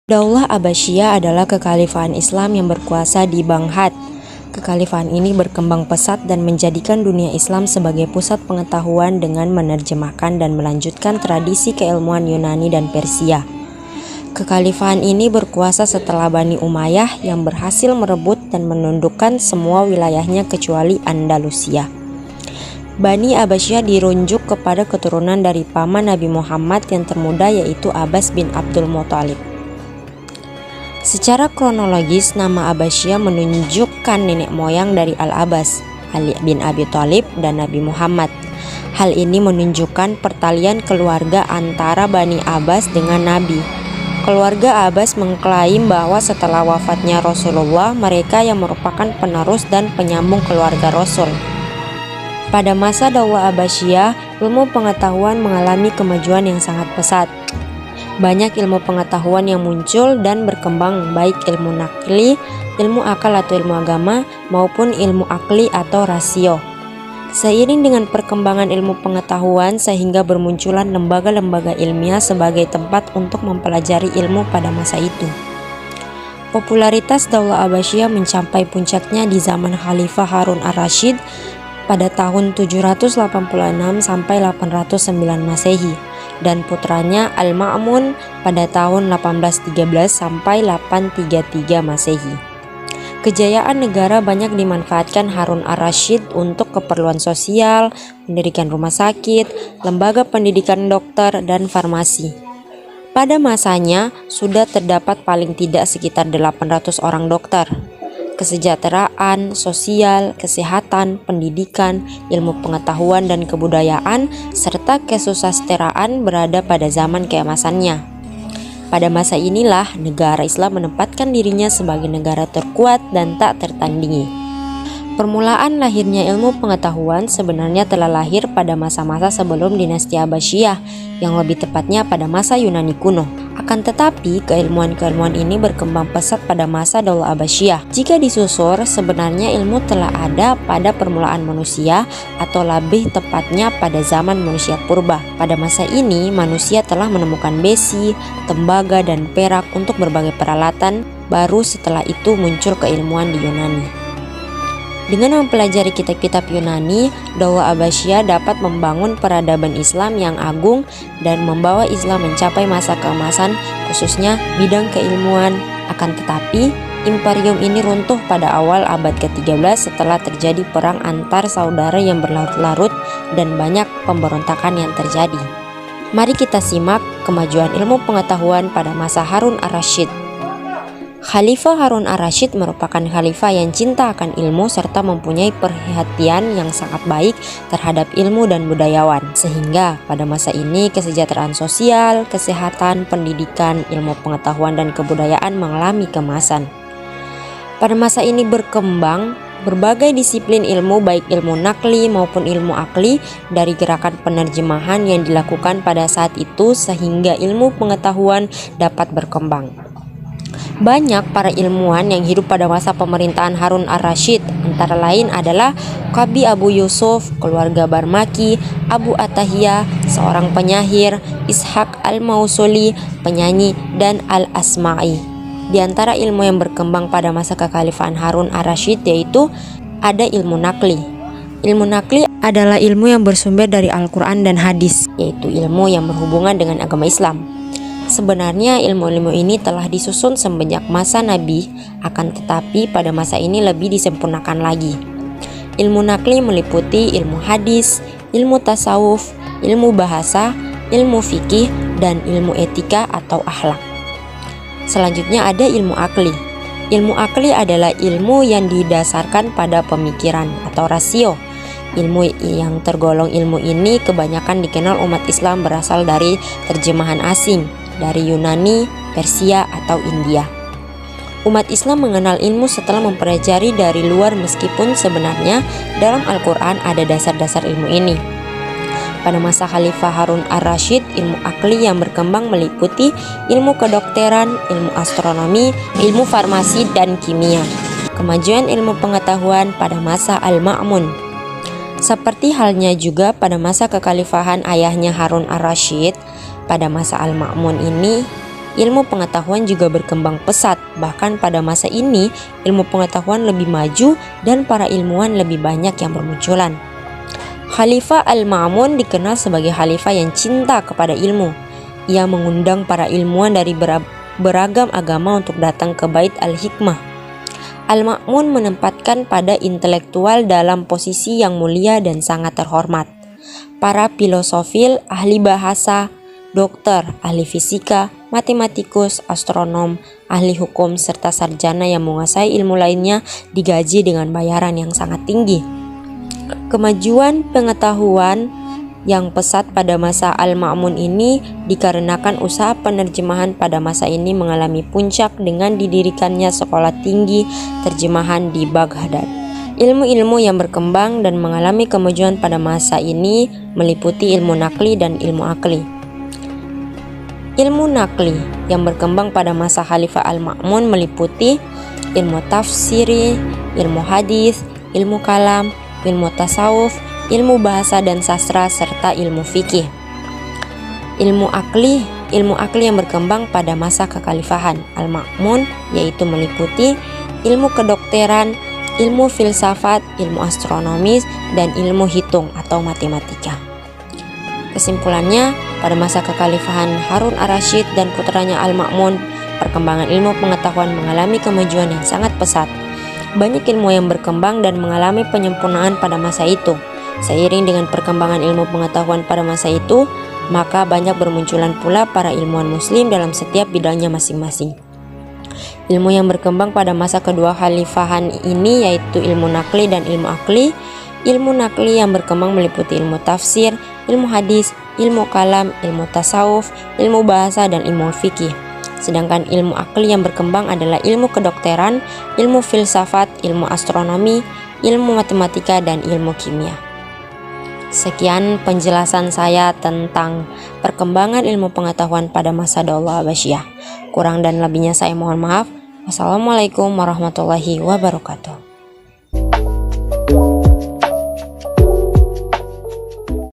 Daulah Abbasiyah adalah kekhalifahan Islam yang berkuasa di Baghdad. Kekhalifahan ini berkembang pesat dan menjadikan dunia Islam sebagai pusat pengetahuan dengan menerjemahkan dan melanjutkan tradisi keilmuan Yunani dan Persia. Kekhalifahan ini berkuasa setelah Bani Umayyah yang berhasil merebut dan menundukkan semua wilayahnya kecuali Andalusia. Bani Abbasiyah dirunjuk kepada keturunan dari paman Nabi Muhammad yang termuda, yaitu Abbas bin Abdul Muthalib. Secara kronologis, nama Abbasiyah menunjukkan nenek moyang dari Al-Abbas, Ali bin Abi Thalib dan Nabi Muhammad. Hal ini menunjukkan pertalian keluarga antara Bani Abbas dengan Nabi. Keluarga Abbas mengklaim bahwa setelah wafatnya Rasulullah, mereka yang merupakan penerus dan penyambung keluarga Rasul. Pada masa Daulah Abbasiyah, ilmu pengetahuan mengalami kemajuan yang sangat pesat. Banyak ilmu pengetahuan yang muncul dan berkembang, baik ilmu nakli, ilmu akal atau ilmu agama, maupun ilmu akli atau rasio. Seiring dengan perkembangan ilmu pengetahuan, sehingga bermunculan lembaga-lembaga ilmiah sebagai tempat untuk mempelajari ilmu pada masa itu. Popularitas Daulah Abbasiyah mencapai puncaknya di zaman Khalifah Harun ar-Rasyid pada tahun 786 sampai 809 Masehi. Dan putranya Al-Ma'mun pada tahun 1813 sampai 833 Masehi. Kejayaan negara banyak dimanfaatkan Harun ar-Rasyid untuk keperluan sosial, mendirikan rumah sakit, lembaga pendidikan dokter, dan farmasi. Pada masanya sudah terdapat paling tidak sekitar 800 orang dokter. Kesejahteraan, sosial, kesehatan, pendidikan, ilmu pengetahuan dan kebudayaan, serta kesusasteraan berada pada zaman keemasannya. Pada masa inilah negara Islam menempatkan dirinya sebagai negara terkuat dan tak tertandingi. Permulaan lahirnya ilmu pengetahuan sebenarnya telah lahir pada masa-masa sebelum dinasti Abbasiyah, yang lebih tepatnya pada masa Yunani kuno. Akan tetapi, keilmuan-keilmuan ini berkembang pesat pada masa Daulah Abbasiyah. Jika disusur, sebenarnya ilmu telah ada pada permulaan manusia, atau lebih tepatnya pada zaman manusia purba. Pada masa ini, manusia telah menemukan besi, tembaga, dan perak untuk berbagai peralatan. Baru setelah itu muncul keilmuan di Yunani. Dengan mempelajari kitab-kitab Yunani, Daulah Abbasiyah dapat membangun peradaban Islam yang agung dan membawa Islam mencapai masa keemasan, khususnya bidang keilmuan. Akan tetapi, imperium ini runtuh pada awal abad ke-13 setelah terjadi perang antar saudara yang berlarut-larut dan banyak pemberontakan yang terjadi. Mari kita simak kemajuan ilmu pengetahuan pada masa Harun ar-Rasyid. Khalifah Harun ar-Rasyid merupakan khalifah yang cinta akan ilmu serta mempunyai perhatian yang sangat baik terhadap ilmu dan budayawan. Sehingga pada masa ini kesejahteraan sosial, kesehatan, pendidikan, ilmu pengetahuan dan kebudayaan mengalami kemasan. Pada masa ini berkembang berbagai disiplin ilmu, baik ilmu nakli maupun ilmu akli, dari gerakan penerjemahan yang dilakukan pada saat itu sehingga ilmu pengetahuan dapat berkembang. Banyak para ilmuwan yang hidup pada masa pemerintahan Harun ar-Rasyid, antara lain adalah Qabi Abu Yusuf, keluarga Barmaki, Abu Atahiyah, seorang penyair, Ishaq al-Mausuli, penyanyi, dan al-Asma'i. Di antara ilmu yang berkembang pada masa kekhalifahan Harun ar-Rasyid yaitu ada ilmu nakli. Ilmu nakli adalah ilmu yang bersumber dari Al-Quran dan hadis, yaitu ilmu yang berhubungan dengan agama Islam. Sebenarnya ilmu-ilmu ini telah disusun semenjak masa Nabi, akan tetapi pada masa ini lebih disempurnakan lagi. Ilmu nakli meliputi ilmu hadis, ilmu tasawuf, ilmu bahasa, ilmu fikih, dan ilmu etika atau akhlak. Selanjutnya ada ilmu akli. Ilmu akli adalah ilmu yang didasarkan pada pemikiran atau rasio. Ilmu yang tergolong ilmu ini kebanyakan dikenal umat Islam berasal dari terjemahan asing dari Yunani, Persia, atau India. Umat Islam mengenal ilmu setelah mempelajari dari luar, meskipun sebenarnya dalam Al-Quran ada dasar-dasar ilmu ini. Pada masa Khalifah Harun ar-Rasyid, ilmu akli yang berkembang meliputi ilmu kedokteran, ilmu astronomi, ilmu farmasi, dan kimia. Kemajuan ilmu pengetahuan pada masa Al-Ma'mun. Seperti halnya juga pada masa kekhalifahan ayahnya Harun ar-Rasyid, pada masa Al-Ma'mun ini ilmu pengetahuan juga berkembang pesat. Bahkan pada masa ini, ilmu pengetahuan lebih maju dan para ilmuwan lebih banyak yang bermunculan. Khalifah Al-Ma'mun dikenal sebagai khalifah yang cinta kepada ilmu. Ia mengundang para ilmuwan dari beragam agama untuk datang ke Bait Al-Hikmah. Al-Ma'mun menempatkan pada intelektual dalam posisi yang mulia dan sangat terhormat. Para filosofil, ahli bahasa, dokter, ahli fisika, matematikus, astronom, ahli hukum, serta sarjana yang menguasai ilmu lainnya digaji dengan bayaran yang sangat tinggi. Kemajuan pengetahuan yang pesat pada masa Al-Ma'mun ini dikarenakan usaha penerjemahan pada masa ini mengalami puncak dengan didirikannya sekolah tinggi terjemahan di Baghdad. Ilmu-ilmu yang berkembang dan mengalami kemajuan pada masa ini meliputi ilmu nakli dan ilmu akli. Ilmu nakli yang berkembang pada masa Khalifah Al-Ma'mun meliputi ilmu tafsiri, ilmu hadis, ilmu kalam, ilmu tasawuf, ilmu bahasa dan sastra, serta ilmu fikih. Ilmu akli yang berkembang pada masa kekhalifahan Al-Ma'mun yaitu meliputi ilmu kedokteran, ilmu filsafat, ilmu astronomis, dan ilmu hitung atau matematika. Kesimpulannya, pada masa kekhalifahan Harun ar-Rasyid dan putranya Al-Ma'mun, perkembangan ilmu pengetahuan mengalami kemajuan yang sangat pesat. Banyak ilmu yang berkembang dan mengalami penyempurnaan pada masa itu. Seiring dengan perkembangan ilmu pengetahuan pada masa itu, maka banyak bermunculan pula para ilmuwan muslim dalam setiap bidangnya masing-masing. Ilmu yang berkembang pada masa kedua khalifahan ini yaitu ilmu nakli dan ilmu akli. Ilmu nakli yang berkembang meliputi ilmu tafsir, ilmu hadis, ilmu kalam, ilmu tasawuf, ilmu bahasa, dan ilmu fikih. Sedangkan ilmu akli yang berkembang adalah ilmu kedokteran, ilmu filsafat, ilmu astronomi, ilmu matematika, dan ilmu kimia. Sekian penjelasan saya tentang perkembangan ilmu pengetahuan pada masa Daulah Abbasiyah. Kurang dan lebihnya saya mohon maaf. Wassalamualaikum warahmatullahi wabarakatuh.